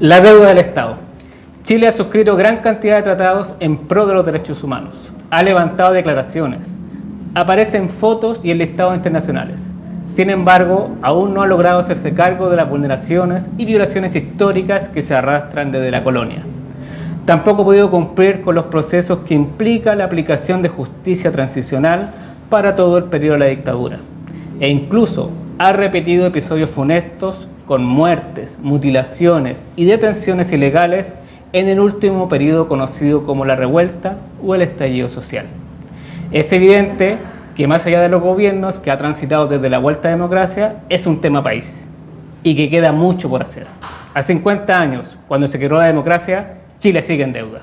La deuda del Estado. Chile ha suscrito gran cantidad de tratados en pro de los derechos humanos. Ha levantado declaraciones. Aparecen fotos y en listados internacionales. Sin embargo, aún no ha logrado hacerse cargo de las vulneraciones y violaciones históricas que se arrastran desde la colonia. Tampoco ha podido cumplir con los procesos que implica la aplicación de justicia transicional para todo el periodo de la dictadura. E incluso ha repetido episodios funestos con muertes, mutilaciones y detenciones ilegales en el último periodo conocido como la revuelta o el estallido social. Es evidente que más allá de los gobiernos que ha transitado desde la vuelta a la democracia, es un tema país y que queda mucho por hacer. A 50 años, cuando se creó la democracia, Chile sigue en deuda.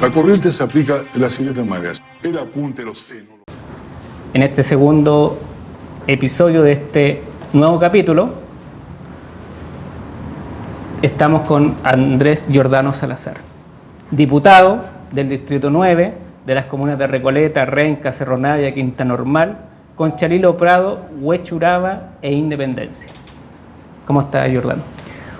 La corriente se aplica de las siguientes maneras. El apunte los senos. En este segundo episodio de este nuevo capítulo, estamos con Andrés Giordano Salazar, diputado del Distrito 9 de las comunas de Recoleta, Renca, Cerro Navia, Quinta Normal, Conchalilo, Prado, Huechuraba e Independencia. ¿Cómo está, Giordano?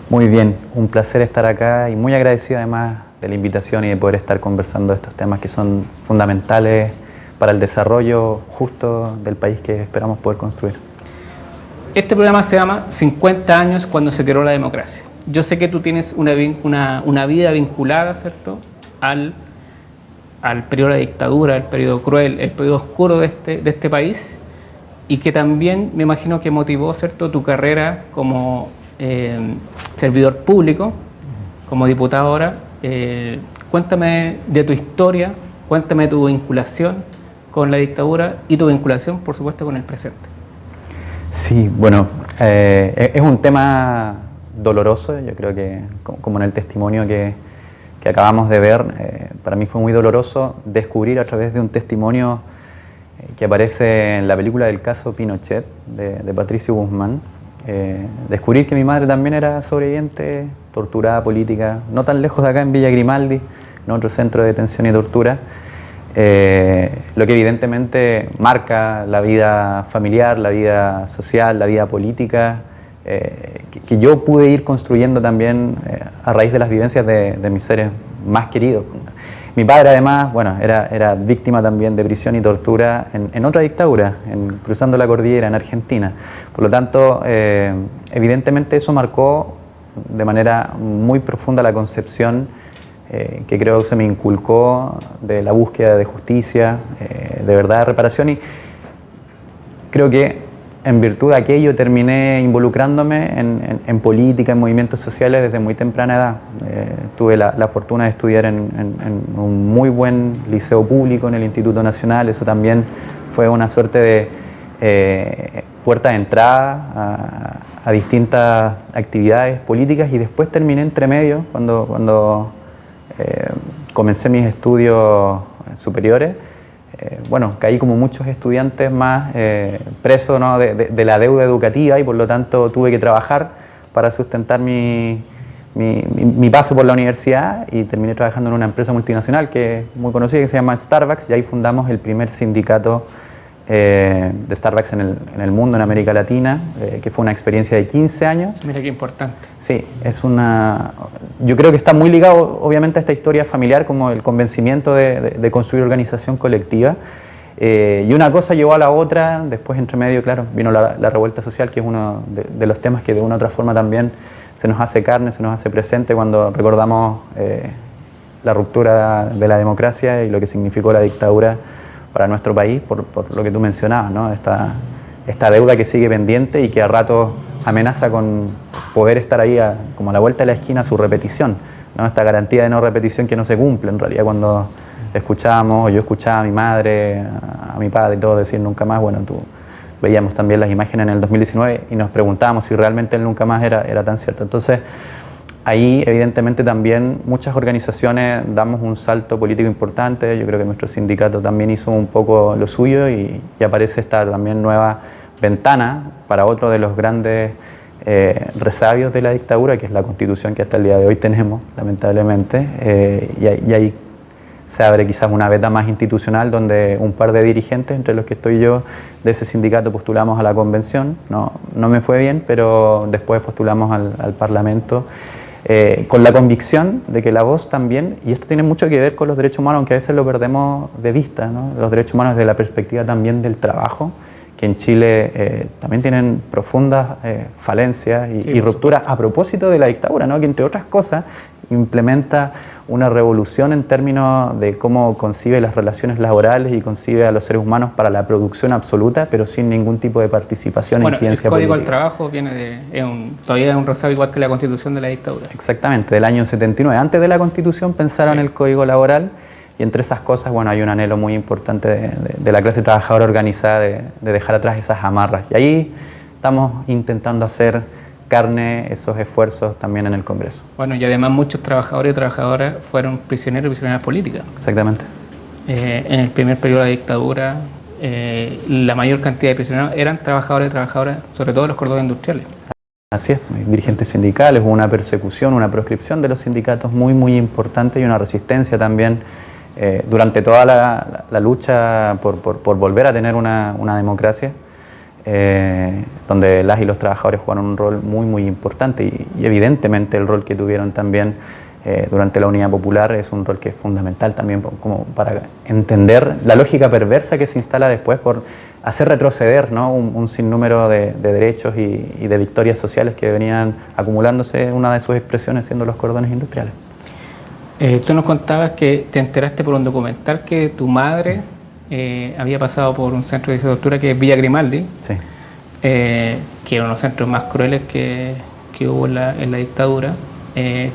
Muy bien, un placer estar acá y muy agradecido además de la invitación y de poder estar conversando de estos temas que son fundamentales para el desarrollo justo del país que esperamos poder construir. Este programa se llama 50 años cuando se creó la democracia. Yo sé que tú tienes una vida vinculada, ¿cierto?, al periodo de la dictadura, el periodo cruel, el periodo oscuro de este país, y que también me imagino que motivó, ¿cierto?, tu carrera como servidor público, como diputado ahora. Cuéntame de tu historia, cuéntame tu vinculación con la dictadura y tu vinculación, por supuesto, con el presente. Sí, bueno, es un tema doloroso, yo creo que como en el testimonio que acabamos de ver, para mí fue muy doloroso descubrir a través de un testimonio que aparece en la película del caso Pinochet de Patricio Guzmán, descubrir que mi madre también era sobreviviente, torturada política, no tan lejos de acá en Villa Grimaldi, en otro centro de detención y tortura, lo que evidentemente marca la vida familiar, la vida social, la vida política, que yo pude ir construyendo también a raíz de las vivencias de mis seres más queridos. Mi padre además, bueno, era víctima también de prisión y tortura en otra dictadura, cruzando la cordillera en Argentina. Por lo tanto, evidentemente eso marcó de manera muy profunda la concepción que creo que se me inculcó de la búsqueda de justicia, de verdad, de reparación, y creo que en virtud de aquello terminé involucrándome en política, en movimientos sociales desde muy temprana edad. Tuve la fortuna de estudiar en un muy buen liceo público, en el Instituto Nacional. Eso también fue una suerte de puerta de entrada a distintas actividades políticas, y después terminé entre medio cuando comencé mis estudios superiores. Bueno, caí como muchos estudiantes más preso, ¿no?, de la deuda educativa, y por lo tanto tuve que trabajar para sustentar mi paso por la universidad, y terminé trabajando en una empresa multinacional que es muy conocida, que se llama Starbucks, y ahí fundamos el primer sindicato de Starbucks en el mundo, en América Latina, que fue una experiencia de 15 años. Mira qué importante. Sí, yo creo que está muy ligado obviamente a esta historia familiar, como el convencimiento de construir organización colectiva, y una cosa llevó a la otra. Después, entre medio, claro, vino la revuelta social, que es uno de los temas que de una u otra forma también se nos hace carne, se nos hace presente cuando recordamos la ruptura de la democracia y lo que significó la dictadura para nuestro país, por lo que tú mencionabas, ¿no? Esta deuda que sigue pendiente y que a ratos amenaza con poder estar ahí como a la vuelta de la esquina su repetición, ¿no? Esta garantía de no repetición que no se cumple en realidad. Cuando yo escuchaba a mi madre, a mi padre y todo decir nunca más, bueno, veíamos también las imágenes en el 2019 y nos preguntábamos si realmente el nunca más era tan cierto. Entonces, ahí evidentemente también muchas organizaciones damos un salto político importante. Yo creo que nuestro sindicato también hizo un poco lo suyo, y aparece esta también nueva ventana para otro de los grandes resabios de la dictadura, que es la Constitución que hasta el día de hoy tenemos, lamentablemente, y ahí se abre quizás una veta más institucional donde un par de dirigentes, entre los que estoy yo, de ese sindicato postulamos a la convención. No me fue bien, pero después postulamos al Parlamento con la convicción de que la voz también, y esto tiene mucho que ver con los derechos humanos, aunque a veces lo perdemos de vista, ¿no? Los derechos humanos desde la perspectiva también del trabajo, que en Chile también tienen profundas falencias y rupturas a propósito de la dictadura, ¿no? Que entre otras cosas implementa una revolución en términos de cómo concibe las relaciones laborales y concibe a los seres humanos para la producción absoluta, pero sin ningún tipo de participación e incidencia política. El Código del Trabajo viene todavía es un rezago igual que la Constitución de la dictadura. Exactamente, del año 79. Antes de la Constitución pensaron el Código Laboral, y entre esas cosas, bueno, hay un anhelo muy importante de la clase trabajadora organizada de dejar atrás esas amarras. Y ahí estamos intentando hacer carne esos esfuerzos también en el Congreso. Bueno, y además muchos trabajadores y trabajadoras fueron prisioneros y prisioneras políticas. Exactamente. En el primer periodo de la dictadura, la mayor cantidad de prisioneros eran trabajadores y trabajadoras, sobre todo los cordones industriales. Así es, dirigentes sindicales, hubo una persecución, una proscripción de los sindicatos muy importante y una resistencia también durante toda la lucha por volver a tener una democracia, donde las y los trabajadores jugaron un rol muy importante y evidentemente el rol que tuvieron también durante la Unidad Popular es un rol que es fundamental también como para entender la lógica perversa que se instala después por hacer retroceder, ¿no? un sinnúmero de derechos y de victorias sociales que venían acumulándose, una de sus expresiones siendo los cordones industriales. Tú nos contabas que te enteraste por un documental que tu madre había pasado por un centro de tortura que es Villa Grimaldi, sí. Que era uno de los centros más crueles que hubo en la dictadura.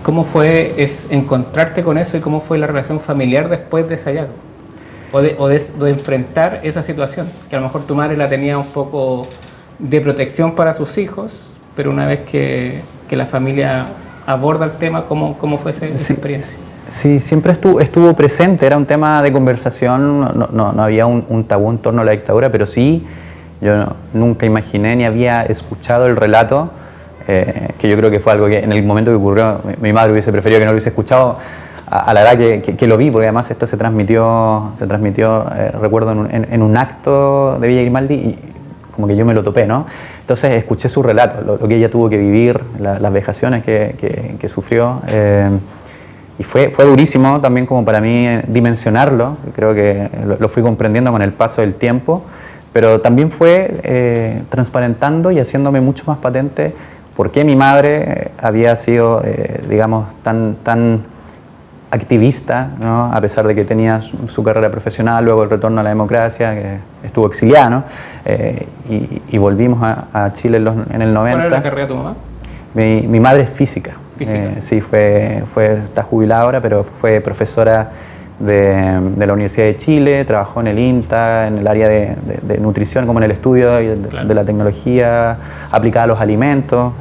¿Cómo fue encontrarte con eso y cómo fue la relación familiar después de ese hallazgo? O de enfrentar esa situación, que a lo mejor tu madre la tenía un poco de protección para sus hijos, pero una vez que la familia aborda el tema, ¿cómo fue esa experiencia? Sí, siempre estuvo presente, era un tema de conversación, no había un tabú en torno a la dictadura, pero sí, yo nunca imaginé ni había escuchado el relato, que yo creo que fue algo que en el momento que ocurrió, mi madre hubiese preferido que no lo hubiese escuchado a la edad que lo vi, porque además esto se transmitió recuerdo, en un acto de Villa Grimaldi y como que yo me lo topé, ¿no? Entonces escuché su relato, lo que ella tuvo que vivir, las vejaciones que sufrió. Y fue durísimo también como para mí dimensionarlo, creo que lo fui comprendiendo con el paso del tiempo, pero también fue transparentando y haciéndome mucho más patente por qué mi madre había sido, digamos, tan activista, ¿no? A pesar de que tenía su carrera profesional, luego el retorno a la democracia, que estuvo exiliada, ¿no? Y volvimos a Chile en el 90. ¿Cuál era la carrera de tu mamá? Mi madre es física. Sí, está jubilada ahora, pero fue profesora de la Universidad de Chile, trabajó en el INTA, en el área de nutrición, como en el estudio de la tecnología aplicada a los alimentos,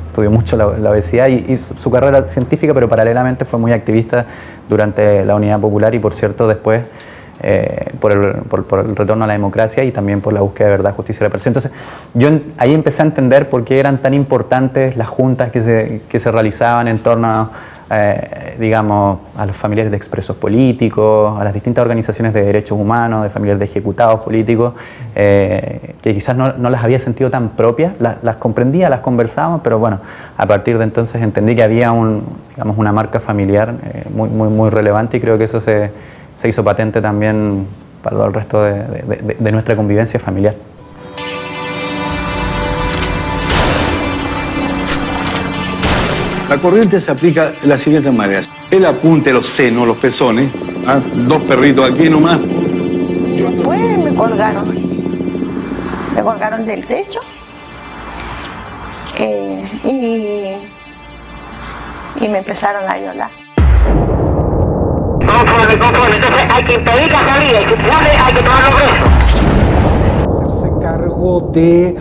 estudió mucho la obesidad y su carrera científica, pero paralelamente fue muy activista durante la Unidad Popular y, por cierto, después por el retorno a la democracia y también por la búsqueda de verdad, justicia y reparación. Entonces, yo ahí empecé a entender por qué eran tan importantes las juntas que se realizaban en torno digamos, a los familiares de expresos políticos, a las distintas organizaciones de derechos humanos, de familiares de ejecutados políticos, que quizás no las había sentido tan propias, las comprendía, las conversábamos, pero bueno, a partir de entonces entendí que había una marca familiar muy relevante y creo que eso se hizo patente también para todo el resto de nuestra convivencia familiar. La corriente se aplica de las siguientes maneras. El apunte, los senos, los pezones, dos perritos aquí nomás. Después me colgaron del techo y me empezaron a violar. Conforme, entonces hay que impedir la salida, hay que tomarlo preso. Hacerse cargo de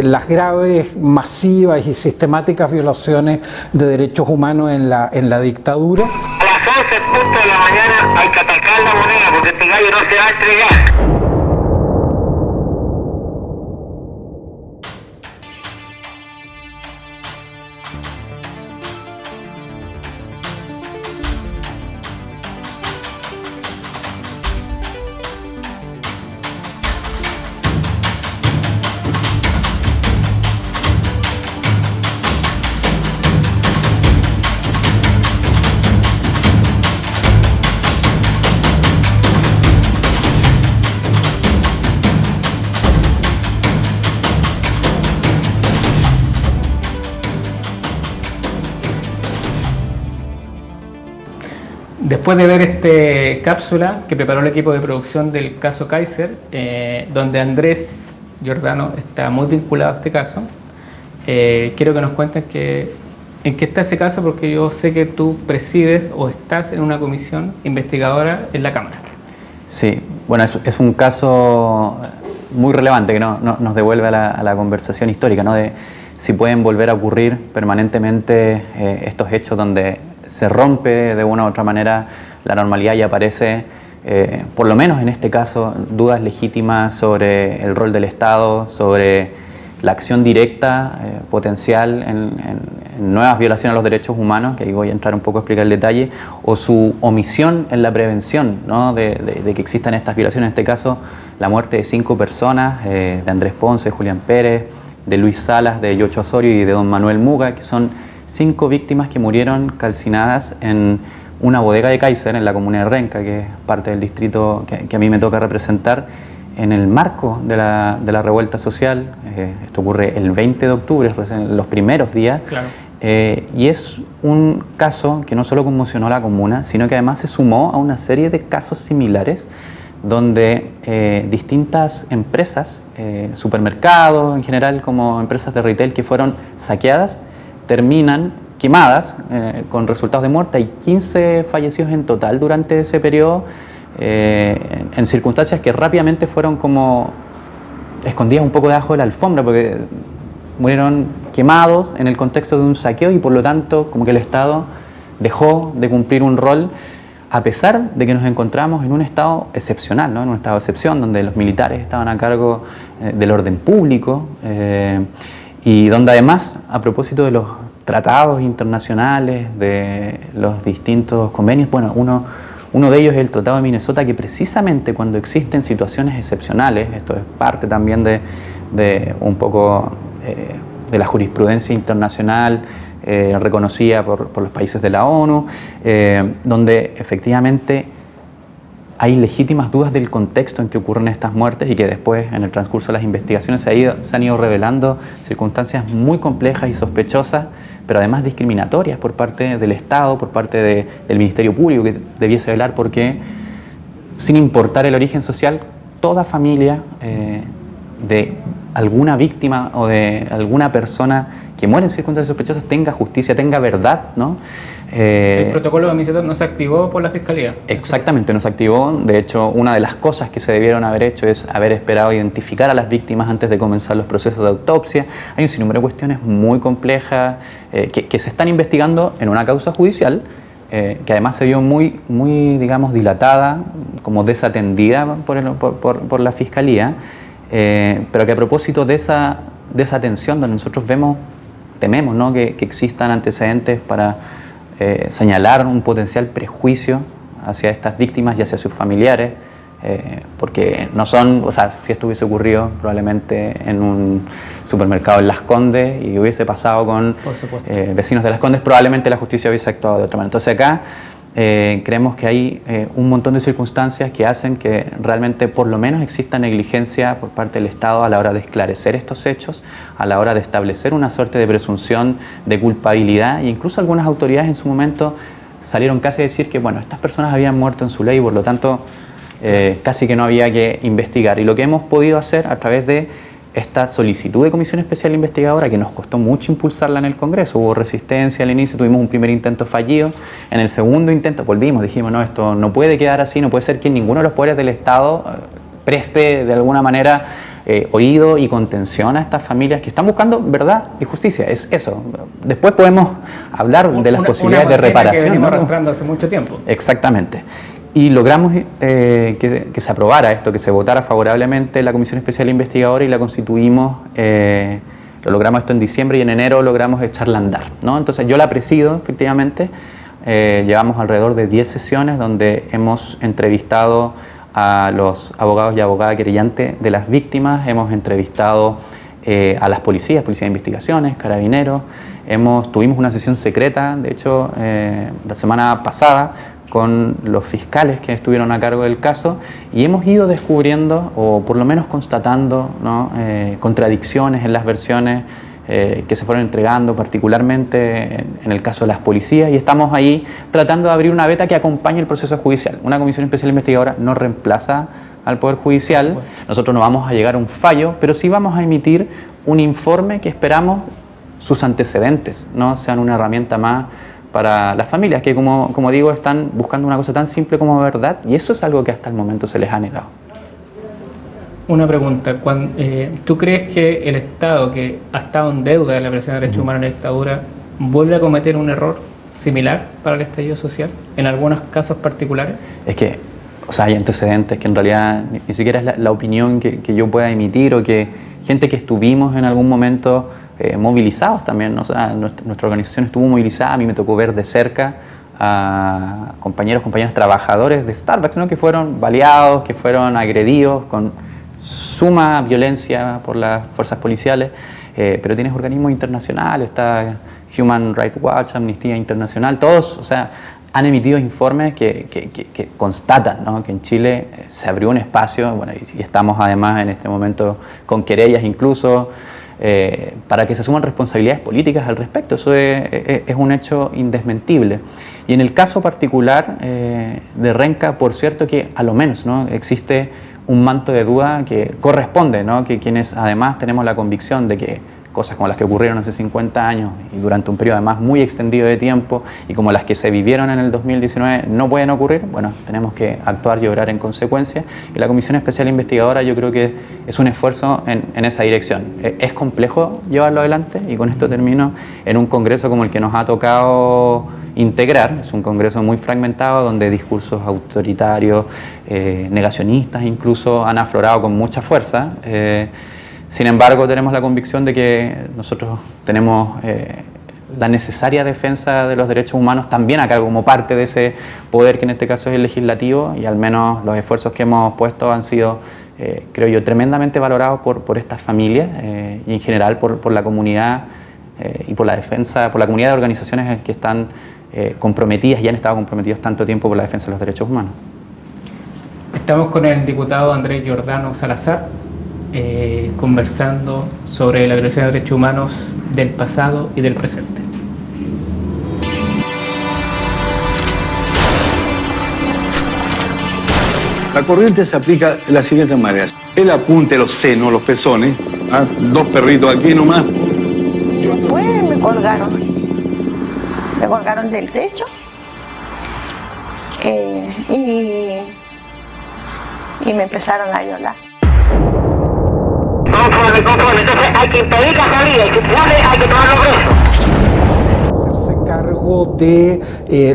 las graves, masivas y sistemáticas violaciones de derechos humanos en la dictadura. A las 11:00 de la mañana hay que atacar la moneda porque este gallo no se va a entregar. Después de ver esta cápsula que preparó el equipo de producción del caso Kaiser, donde Andrés Giordano está muy vinculado a este caso, quiero que nos cuentes en qué está ese caso, porque yo sé que tú presides o estás en una comisión investigadora en la Cámara. Sí, bueno, es un caso muy relevante que nos devuelve a la conversación histórica, ¿no? De si pueden volver a ocurrir permanentemente estos hechos donde se rompe de una u otra manera la normalidad y aparece, por lo menos en este caso, dudas legítimas sobre el rol del Estado, sobre la acción directa potencial en nuevas violaciones a los derechos humanos, que ahí voy a entrar un poco a explicar el detalle, o su omisión en la prevención, ¿no? de que existan estas violaciones. En este caso, la muerte de 5 personas, de Andrés Ponce, de Julián Pérez, de Luis Salas, de Yocho Osorio y de don Manuel Muga, que son 5 víctimas que murieron calcinadas en una bodega de Kaiser, en la comuna de Renca, que es parte del distrito que a mí me toca representar, en el marco de la revuelta social. Esto ocurre el 20 de octubre, en los primeros días. Claro. Y es un caso que no solo conmocionó a la comuna, sino que además se sumó a una serie de casos similares donde distintas empresas, supermercados en general, como empresas de retail que fueron saqueadas, terminan quemadas con resultados de muerte. Hay 15 fallecidos en total durante ese periodo, en circunstancias que rápidamente fueron como escondidas un poco debajo de la alfombra, porque murieron quemados en el contexto de un saqueo y por lo tanto como que el Estado dejó de cumplir un rol, a pesar de que nos encontramos en un estado excepcional, ¿no? En un estado de excepción donde los militares estaban a cargo del orden público, y donde además, a propósito de los tratados internacionales, de los distintos convenios, bueno, uno de ellos es el Tratado de Minnesota, que precisamente cuando existen situaciones excepcionales, esto es parte también de un poco de la jurisprudencia internacional reconocida por los países de la ONU, donde efectivamente hay legítimas dudas del contexto en que ocurren estas muertes y que después, en el transcurso de las investigaciones, se han ido revelando circunstancias muy complejas y sospechosas, pero además discriminatorias por parte del Estado, por parte del Ministerio Público, que debiese velar porque, sin importar el origen social, toda familia de alguna víctima o de alguna persona que muere en circunstancias sospechosas tenga justicia, tenga verdad, ¿no? El protocolo de homicidio no se activó por la Fiscalía. Exactamente, no se activó. De hecho, una de las cosas que se debieron haber hecho es haber esperado identificar a las víctimas antes de comenzar los procesos de autopsia. Hay un sinnúmero de cuestiones muy complejas que se están investigando en una causa judicial, que además se vio muy, digamos, dilatada, como desatendida por la Fiscalía, pero que a propósito de esa atención, donde nosotros tememos, ¿no? que existan antecedentes para señalar un potencial prejuicio hacia estas víctimas y hacia sus familiares, porque no son, o sea, si esto hubiese ocurrido probablemente en un supermercado en Las Condes y hubiese pasado con vecinos de Las Condes, probablemente la justicia hubiese actuado de otra manera. Entonces acá creemos que hay un montón de circunstancias que hacen que realmente por lo menos exista negligencia por parte del Estado a la hora de esclarecer estos hechos, a la hora de establecer una suerte de presunción de culpabilidad, e incluso algunas autoridades en su momento salieron casi a decir que bueno, estas personas habían muerto en su ley y por lo tanto casi que no había que investigar. Y lo que hemos podido hacer a través de esta solicitud de comisión especial investigadora, que nos costó mucho impulsarla en el Congreso, hubo resistencia al inicio, tuvimos un primer intento fallido, en el segundo intento volvimos, dijimos no, esto no puede quedar así, no puede ser que ninguno de los poderes del Estado preste de alguna manera oído y contención a estas familias que están buscando verdad y justicia, es eso. Después podemos hablar de las posibilidades de reparación, que venimos ¿no? arrastrando hace mucho tiempo. Exactamente. Y logramos que se aprobara esto, que se votara favorablemente la Comisión Especial Investigadora y la constituimos, lo logramos esto en diciembre y en enero logramos echarla a andar, ¿no? Entonces yo la presido, efectivamente, llevamos alrededor de 10 sesiones donde hemos entrevistado a los abogados y abogadas querellantes de las víctimas, hemos entrevistado a las policías de investigaciones, carabineros, tuvimos una sesión secreta, de hecho, la semana pasada, con los fiscales que estuvieron a cargo del caso y hemos ido descubriendo o por lo menos constatando, ¿no? Contradicciones en las versiones que se fueron entregando, particularmente en el caso de las policías, y estamos ahí tratando de abrir una veta que acompañe el proceso judicial. Una comisión especial investigadora no reemplaza al Poder Judicial, nosotros no vamos a llegar a un fallo, pero sí vamos a emitir un informe que esperamos sus antecedentes no sean una herramienta más para las familias, que como digo, están buscando una cosa tan simple como verdad, y eso es algo que hasta el momento se les ha negado. Una pregunta, ¿tú crees que el Estado, que ha estado en deuda de la violación de derechos humanos en la dictadura, vuelve a cometer un error similar para el estallido social, en algunos casos particulares? Es que, o sea, hay antecedentes que en realidad ni siquiera es la opinión que yo pueda emitir, o que gente que estuvimos en algún momento movilizados también, ¿no? O sea, nuestra organización estuvo movilizada, a mí me tocó ver de cerca a compañeras trabajadores de Starbucks, ¿no? Que fueron baleados, que fueron agredidos con suma violencia por las fuerzas policiales, pero tienes organismos internacionales, está Human Rights Watch, Amnistía Internacional, todos, o sea, han emitido informes que constatan, ¿no? Que en Chile se abrió un espacio, bueno, y estamos además en este momento con querellas incluso, para que se asuman responsabilidades políticas al respecto. Eso es un hecho indesmentible. Y en el caso particular de Renca, por cierto que a lo menos, ¿no? Existe un manto de duda que corresponde, ¿no? Que quienes además tenemos la convicción de que cosas como las que ocurrieron hace 50 años y durante un periodo además muy extendido de tiempo, y como las que se vivieron en el 2019 no pueden ocurrir, bueno, tenemos que actuar y obrar en consecuencia, y la Comisión Especial Investigadora yo creo que es un esfuerzo en esa dirección. Es complejo llevarlo adelante, y con esto termino, en un congreso como el que nos ha tocado integrar. Es un congreso muy fragmentado donde discursos autoritarios, negacionistas incluso, han aflorado con mucha fuerza. Sin embargo, tenemos la convicción de que nosotros tenemos la necesaria defensa de los derechos humanos también acá como parte de ese poder que en este caso es el legislativo, y al menos los esfuerzos que hemos puesto han sido, creo yo, tremendamente valorados por estas familias y en general por la comunidad y por la defensa, por la comunidad de organizaciones que están comprometidas y han estado comprometidos tanto tiempo por la defensa de los derechos humanos. Estamos con el diputado Andrés Giordano Salazar, conversando sobre la violación de derechos humanos del pasado y del presente. La corriente se aplica de la siguiente manera. El apunte, los senos, los pezones, dos perritos aquí nomás. Después me colgaron del techo y me empezaron a violar. Conforme, entonces hay que impedir la salida, hay que tomarlo preso. Hacerse cargo de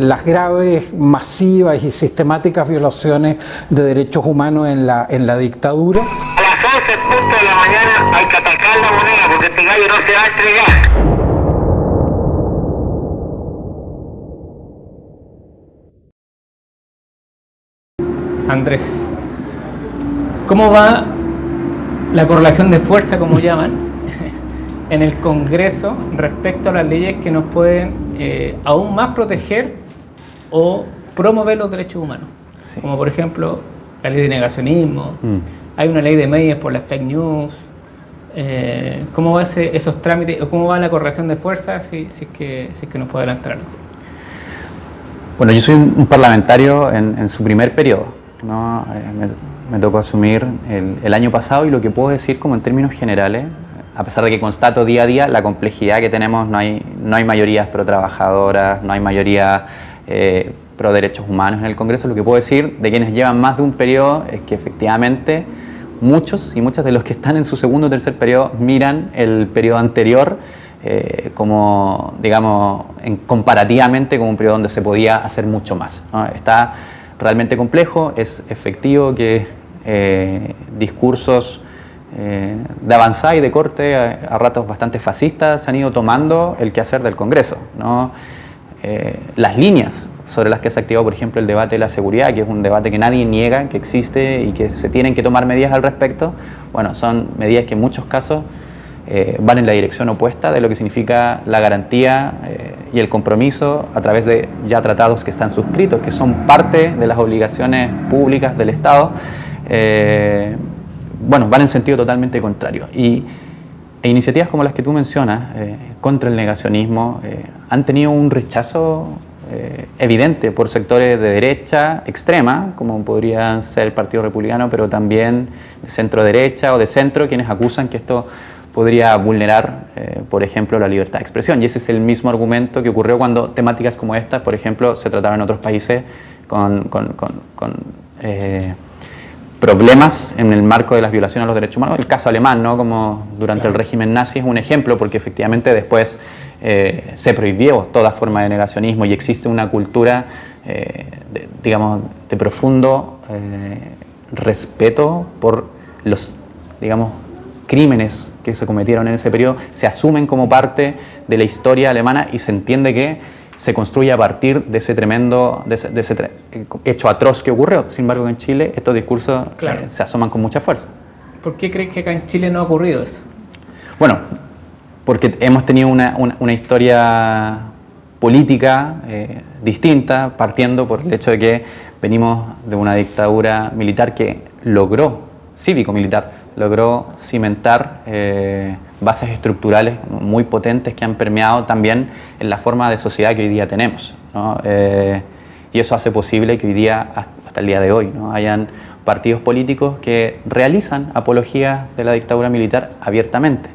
las graves, masivas y sistemáticas violaciones de derechos humanos en la dictadura. A las 11:00 de la mañana hay que atacar la moneda porque este gallo no se va a entregar. Andrés, ¿cómo va la correlación de fuerza, como llaman, en el Congreso respecto a las leyes que nos pueden aún más proteger o promover los derechos humanos? Sí. Como por ejemplo la ley de negacionismo, hay una ley de medios por las fake news. ¿Cómo va esos trámites o cómo va la correlación de fuerza, si es que nos puede adelantar algo? Bueno, yo soy un parlamentario en su primer periodo, ¿no? Me tocó asumir el año pasado, y lo que puedo decir como en términos generales, a pesar de que constato día a día la complejidad que tenemos, no hay mayorías pro trabajadoras, no hay mayoría pro derechos humanos en el Congreso, lo que puedo decir de quienes llevan más de un periodo es que efectivamente muchos y muchas de los que están en su segundo o tercer periodo miran el periodo anterior como, digamos, comparativamente como un periodo donde se podía hacer mucho más, ¿no? Está realmente complejo, es efectivo que discursos de avanzada y de corte a ratos bastante fascistas han ido tomando el quehacer del Congreso, ¿no? Las líneas sobre las que se ha activado, por ejemplo, el debate de la seguridad, que es un debate que nadie niega que existe y que se tienen que tomar medidas al respecto, bueno, son medidas que en muchos casos van en la dirección opuesta de lo que significa la garantía y el compromiso a través de ya tratados que están suscritos, que son parte de las obligaciones públicas del Estado, bueno, van en sentido totalmente contrario. Y E iniciativas como las que tú mencionas, contra el negacionismo, han tenido un rechazo evidente por sectores de derecha extrema, como podrían ser el Partido Republicano, pero también de centro derecha o de centro, quienes acusan que esto podría vulnerar, por ejemplo, la libertad de expresión. Y ese es el mismo argumento que ocurrió cuando temáticas como esta, por ejemplo, se trataron en otros países con problemas en el marco de las violaciones a los derechos humanos. El caso alemán, ¿no? Como durante el régimen nazi, es un ejemplo, porque efectivamente después se prohibió toda forma de negacionismo y existe una cultura, de profundo respeto por los, crímenes que se cometieron en ese periodo, se asumen como parte de la historia alemana y se entiende que se construye a partir de ese tremendo, hecho atroz que ocurrió. Sin embargo, en Chile estos discursos se asoman con mucha fuerza. ¿Por qué crees que acá en Chile no ha ocurrido eso? Bueno, porque hemos tenido una historia política distinta, partiendo por el hecho de que venimos de una dictadura militar que cívico-militar, logró cimentar bases estructurales muy potentes que han permeado también en la forma de sociedad que hoy día tenemos, ¿no? Y eso hace posible que hoy día, hasta el día de hoy, ¿no?, hayan partidos políticos que realizan apología de la dictadura militar abiertamente.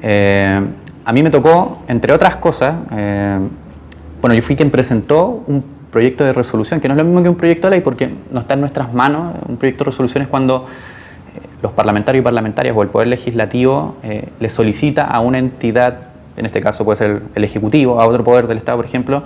A mí me tocó, entre otras cosas, yo fui quien presentó un proyecto de resolución, que no es lo mismo que un proyecto de ley, porque no está en nuestras manos. Un proyecto de resolución es cuando los parlamentarios y parlamentarias o el Poder Legislativo le solicita a una entidad, en este caso puede ser el Ejecutivo, a otro poder del Estado, por ejemplo,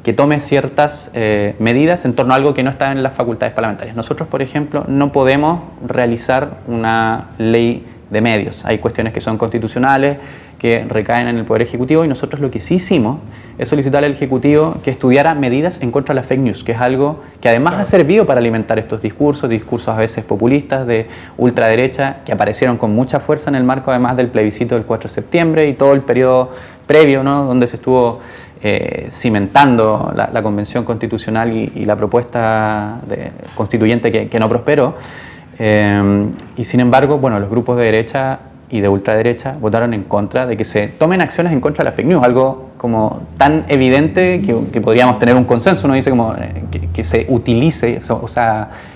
que tome ciertas medidas en torno a algo que no está en las facultades parlamentarias. Nosotros, por ejemplo, no podemos realizar una ley de medios. Hay cuestiones que son constitucionales, que recaen en el Poder Ejecutivo, y nosotros lo que sí hicimos es solicitar al Ejecutivo que estudiara medidas en contra de las fake news, que es algo que además ha servido para alimentar estos discursos a veces populistas de ultraderecha, que aparecieron con mucha fuerza en el marco además del plebiscito del 4 de septiembre y todo el periodo previo, ¿no?, donde se estuvo cimentando la Convención Constitucional y la propuesta constituyente que no prosperó. Y sin embargo, los grupos de derecha y de ultraderecha votaron en contra de que se tomen acciones en contra de la fake news, algo como tan evidente que podríamos tener un consenso. Uno dice como que se utilice,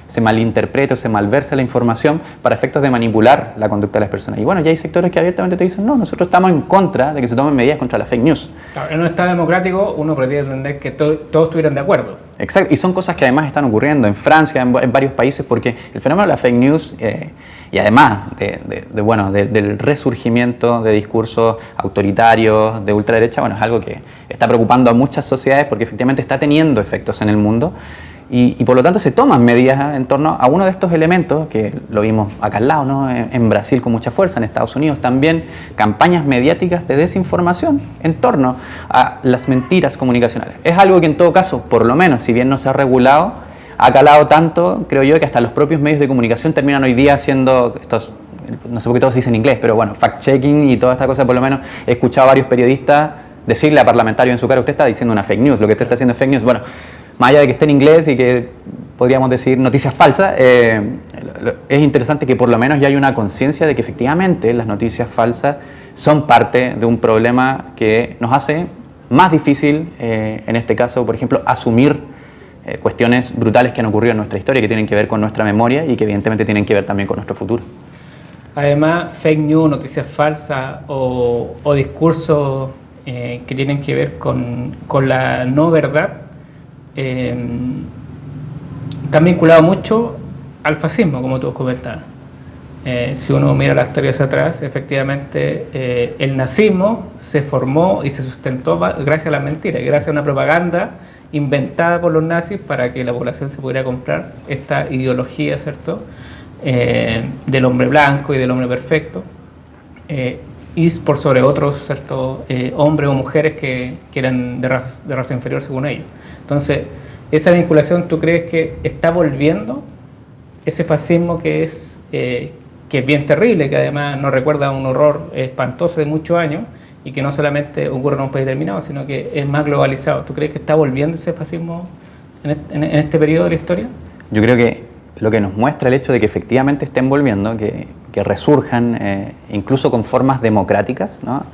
se malinterprete o se malverse la información para efectos de manipular la conducta de las personas. Y ya hay sectores que abiertamente te dicen, no, nosotros estamos en contra de que se tomen medidas contra la fake news. Claro, en un Estado democrático uno podría entender que todos estuvieran de acuerdo. Exacto, y son cosas que además están ocurriendo en Francia, en varios países, porque el fenómeno de la fake news y además del resurgimiento de discursos autoritarios, de ultraderecha, es algo que está preocupando a muchas sociedades porque efectivamente está teniendo efectos en el mundo y por lo tanto se toman medidas en torno a uno de estos elementos que lo vimos acá al lado, ¿no?, en Brasil con mucha fuerza, en Estados Unidos también, campañas mediáticas de desinformación en torno a las mentiras comunicacionales. Es algo que en todo caso, por lo menos, si bien no se ha regulado, ha calado tanto, creo yo, que hasta los propios medios de comunicación terminan hoy día haciendo estos, no sé por qué todos dicen en inglés, pero fact-checking y toda esta cosa. Por lo menos he escuchado a varios periodistas decirle a parlamentarios en su cara, usted está diciendo una fake news, lo que usted está haciendo es fake news. Más allá de que esté en inglés y que podríamos decir noticias falsas, es interesante que por lo menos ya hay una conciencia de que efectivamente las noticias falsas son parte de un problema que nos hace más difícil, en este caso, por ejemplo, asumir cuestiones brutales que han ocurrido en nuestra historia, que tienen que ver con nuestra memoria y que evidentemente tienen que ver también con nuestro futuro. Además, fake news, noticias falsas o discursos que tienen que ver con la no verdad, están vinculados mucho al fascismo, como tú comentabas. Si uno mira la historia hacia atrás, efectivamente el nazismo se formó y se sustentó gracias a las mentiras, gracias a una propaganda inventada por los nazis para que la población se pudiera comprar esta ideología, ¿cierto?, del hombre blanco y del hombre perfecto, y por sobre otros, ¿cierto?, hombres o mujeres que eran de raza inferior según ellos. Entonces, esa vinculación, ¿tú crees que está volviendo ese fascismo que es bien terrible, que además nos recuerda a un horror espantoso de muchos años y que no solamente ocurre en un país determinado, sino que es más globalizado? ¿Tú crees que está volviendo ese fascismo en este periodo de la historia? Yo creo que lo que nos muestra el hecho de que efectivamente estén volviendo, que que resurjan, incluso con formas democráticas, ¿no?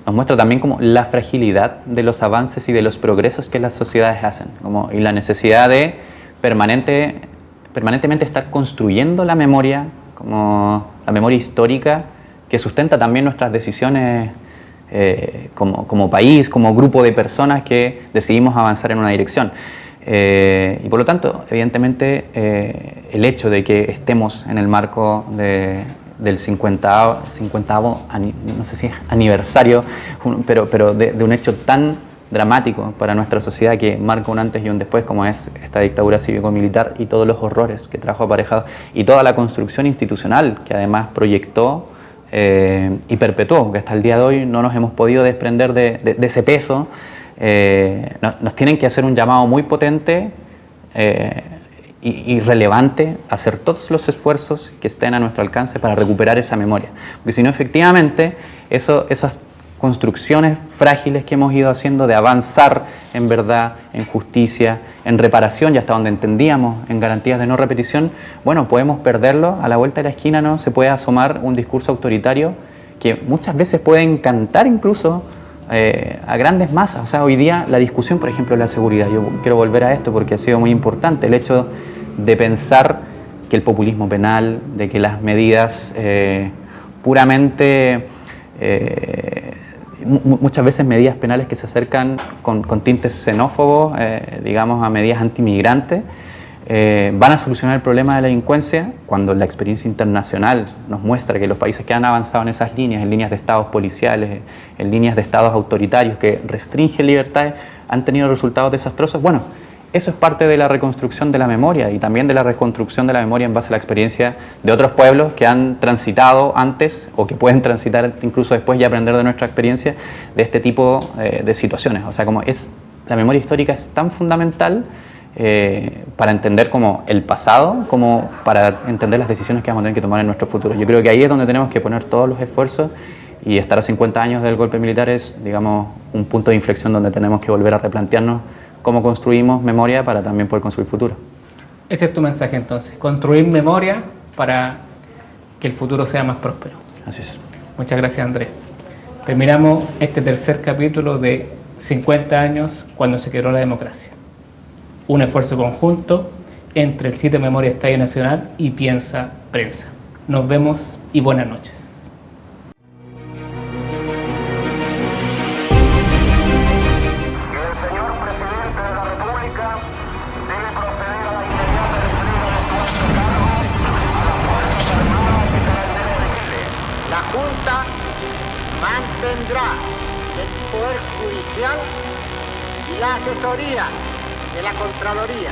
Nos muestra también como la fragilidad de los avances y de los progresos que las sociedades hacen, y la necesidad de permanentemente estar construyendo la memoria, como la memoria histórica que sustenta también nuestras decisiones como país, como grupo de personas que decidimos avanzar en una dirección. Y por lo tanto, evidentemente, el hecho de que estemos en el marco del 50º no sé si es aniversario, pero de un hecho tan dramático para nuestra sociedad que marca un antes y un después, como es esta dictadura cívico-militar y todos los horrores que trajo aparejado, y toda la construcción institucional que además proyectó y perpetuó, que hasta el día de hoy no nos hemos podido desprender de ese peso. Nos tienen que hacer un llamado muy potente y relevante a hacer todos los esfuerzos que estén a nuestro alcance para recuperar esa memoria, porque si no, efectivamente, esas construcciones frágiles que hemos ido haciendo de avanzar en verdad, en justicia, en reparación y hasta donde entendíamos en garantías de no repetición, bueno, podemos perderlo. A la vuelta de la esquina, ¿no?, se puede asomar un discurso autoritario que muchas veces puede encantar incluso a grandes masas. O sea, hoy día la discusión, por ejemplo, de la seguridad, yo quiero volver a esto porque ha sido muy importante, el hecho de pensar que el populismo penal, de que las medidas puramente, muchas veces medidas penales que se acercan con tintes xenófobos, digamos, a medidas antimigrantes, van a solucionar el problema de la delincuencia, cuando la experiencia internacional nos muestra que los países que han avanzado en esas líneas, en líneas de estados policiales, en líneas de estados autoritarios que restringen libertades, han tenido resultados desastrosos. Bueno, eso es parte de la reconstrucción de la memoria y también de la reconstrucción de la memoria en base a la experiencia de otros pueblos que han transitado antes o que pueden transitar incluso después y aprender de nuestra experiencia de este tipo de situaciones. O sea, la memoria histórica es tan fundamental para entender como el pasado, como para entender las decisiones que vamos a tener que tomar en nuestro futuro. Yo creo que ahí es donde tenemos que poner todos los esfuerzos, y estar a 50 años del golpe militar es, digamos, un punto de inflexión donde tenemos que volver a replantearnos cómo construimos memoria para también poder construir futuro. Ese es tu mensaje entonces, construir memoria para que el futuro sea más próspero. Así es. Muchas gracias, Andrés. Terminamos este tercer capítulo de 50 años cuando se quebró la democracia. Un esfuerzo conjunto entre el sitio Memoria Estadio Nacional y Piensa Prensa. Nos vemos y buenas noches. Mantendrá el Poder Judicial y la asesoría de la Contraloría.